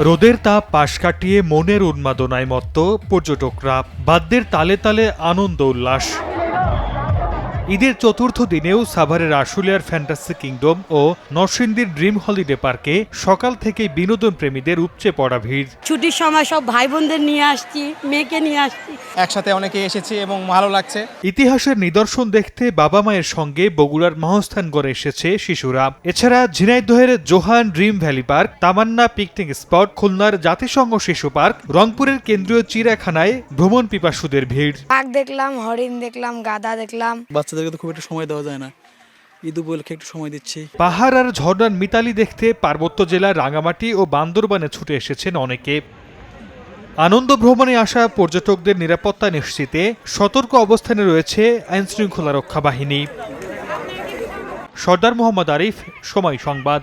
রোদের তাপ পাশ কাটিয়ে মনের উন্মাদনায় মত্ত পর্যটকরা, বাদ্যের তালে তালে আনন্দ উল্লাস। ঈদের চতুর্থ দিনেও সাভারের আশুলিয়ার ফ্যান্টাসি কিংডম ও নরসিংদীর ড্রিম হলিডে পার্কে সকাল থেকেই বিনোদন প্রেমীদের উপচে পড়া ভিড়। ছুটির সময় সব ভাই বোনদের নিয়ে আসছি, মেয়েকে নিয়ে আসছি, একসাথে অনেকে এসেছি এবং ভালো লাগছে। ইতিহাসের নিদর্শন দেখতে বাবা মায়ের সঙ্গে বগুড়ার মহাস্থানগড়ে এসেছে শিশুরা। এছাড়া ঝিনাইদহের জোহান ড্রিম ভ্যালি পার্ক, তামান্না পিকনিক স্পট, খুলনার জাতিসংঘ শিশু পার্ক, রংপুরের কেন্দ্রীয় চিড়িয়াখানায় ভ্রমণ পিপাসুদের ভিড়। বাঘ দেখলাম, হরিণ দেখলাম, গাধা দেখলাম। বাচ্চাদেরকে তো খুব একটা সময় দেওয়া যায় না, ঈদ উপলক্ষে একটু সময় দিচ্ছি। পাহাড় আর ঝর্ণার মিতালি দেখতে পার্বত্য জেলার রাঙামাটি ও বান্দরবানে ছুটে এসেছেন অনেকে। আনন্দ ভ্রমণে আসা পর্যটকদের নিরাপত্তা নিশ্চিতে সতর্ক অবস্থানে রয়েছে আইনশৃঙ্খলা রক্ষা বাহিনী। সর্দার মোহাম্মদ আরিফ, সময় সংবাদ।